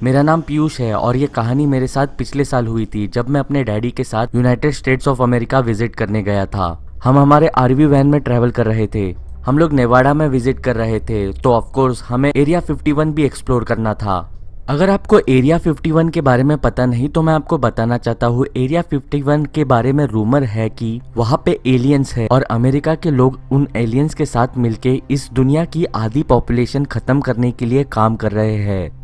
मेरा नाम पीयूष है और ये कहानी मेरे साथ पिछले साल हुई थी जब मैं अपने डैडी के साथ United states of America visit करने गया था। हम हमारे आरवी वैन में ट्रैवल कर रहे थे। हम लोग नेवाडा में विजिट कर रहे थे, तो ऑफ कोर्स हमें एरिया 51 भी एक्सप्लोर करना था। अगर आपको एरिया 51 के बारे में पता नहीं तो मैं आपको बताना चाहता हूँ। एरिया 51 के बारे में रूमर है कि वहाँ पे एलियंस है और अमेरिका के लोग उन एलियंस के साथ मिलके इस दुनिया की आधी पॉपुलेशन खत्म करने के लिए काम कर रहे हैं।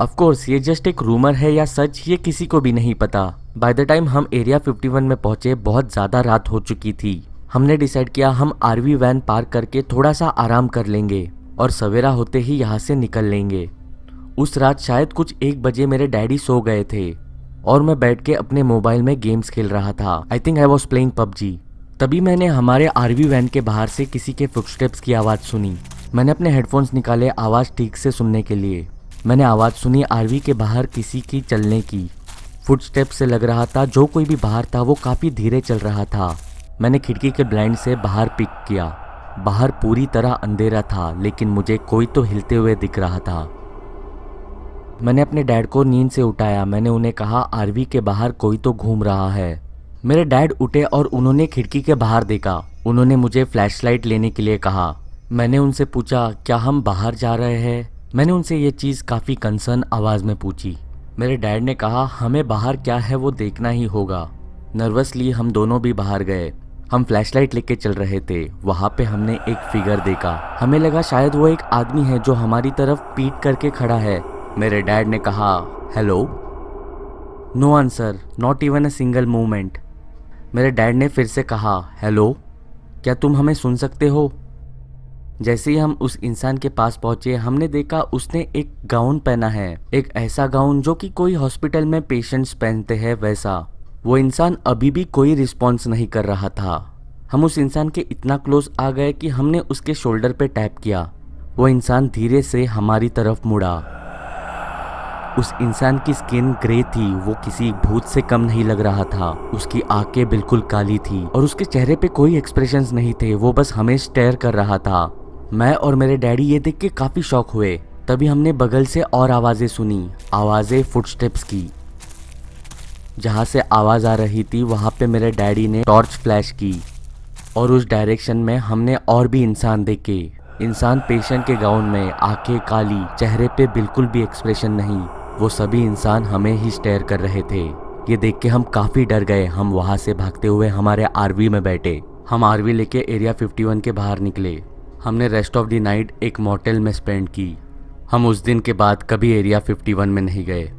ऑफ कोर्स ये जस्ट एक रूमर है या सच, ये किसी को भी नहीं पता। बाय द टाइम हम एरिया 51 में पहुंचे बहुत ज़्यादा रात हो चुकी थी। हमने डिसाइड किया हम आरवी वैन पार्क करके थोड़ा सा आराम कर लेंगे और सवेरा होते ही यहाँ से निकल लेंगे। उस रात शायद कुछ 1 बजे मेरे डैडी सो गए थे और मैं बैठ के अपने मोबाइल में गेम्स खेल रहा था। I think I was playing PUBG. तभी मैंने हमारे आरवी वैन के बाहर से किसी के फुटस्टेप्स की आवाज़ सुनी। मैंने अपने हेडफोन्स निकाले आवाज़ ठीक से सुनने के लिए। मैंने आवाज़ सुनी आरवी के बाहर किसी की चलने की। फुटस्टेप से लग रहा था जो कोई भी बाहर था वो काफ़ी धीरे चल रहा था। मैंने खिड़की के ब्लाइंड से बाहर पिक किया। बाहर पूरी तरह अंधेरा था लेकिन मुझे कोई तो हिलते हुए दिख रहा था। मैंने अपने डैड को नींद से उठाया। मैंने उन्हें कहा आरवी के बाहर कोई तो घूम रहा है। मेरे डैड उठे और उन्होंने खिड़की के बाहर देखा। उन्होंने मुझे फ्लैशलाइट लेने के लिए कहा। मैंने उनसे पूछा क्या हम बाहर जा रहे हैं। मैंने उनसे ये चीज़ काफ़ी कंसर्न आवाज़ में पूछी। मेरे डैड ने कहा हमें बाहर क्या है वो देखना ही होगा। नर्वसली हम दोनों भी बाहर गए। हम फ्लैशलाइट लेके चल रहे थे। वहाँ पे हमने एक फिगर देखा। हमें लगा शायद वो एक आदमी है जो हमारी तरफ पीठ करके खड़ा है। मेरे डैड ने कहा hello. No answer, not even a single movement. मेरे डैड ने फिर से कहा हेलो, क्या तुम हमें सुन सकते हो। जैसे ही हम उस इंसान के पास पहुंचे हमने देखा उसने एक गाउन पहना है, एक ऐसा गाउन जो कि कोई हॉस्पिटल में पेशेंट्स पहनते हैं वैसा। वो इंसान अभी भी कोई रिस्पॉन्स नहीं कर रहा था। हम उस इंसान के इतना क्लोज आ गए कि हमने उसके शोल्डर पे टैप किया। वो इंसान धीरे से हमारी तरफ मुड़ा। उस इंसान की स्किन ग्रे थी, वो किसी भूत से कम नहीं लग रहा था। उसकी आंखें बिल्कुल काली थी और उसके चेहरे पे कोई एक्सप्रेशंस नहीं थे। वो बस हमें स्टेयर कर रहा था। मैं और मेरे डैडी ये देख के काफ़ी शॉक हुए। तभी हमने बगल से और आवाज़ें सुनी, आवाज़ें फुटस्टेप्स की। जहाँ से आवाज़ आ रही थी वहाँ पे मेरे डैडी ने टॉर्च फ्लैश की और उस डायरेक्शन में हमने और भी इंसान देखे। इंसान पेशेंट के गाउन में, आंखें काली, चेहरे पे बिल्कुल भी एक्सप्रेशन नहीं। वो सभी इंसान हमें ही स्टेयर कर रहे थे। ये देख के हम काफ़ी डर गए। हम वहाँ से भागते हुए हमारे आरवी में बैठे। हम आरवी लेके एरिया 51 के बाहर निकले। हमने रेस्ट ऑफ द नाइट एक मोटेल में स्पेंड की। हम उस दिन के बाद कभी एरिया 51 में नहीं गए।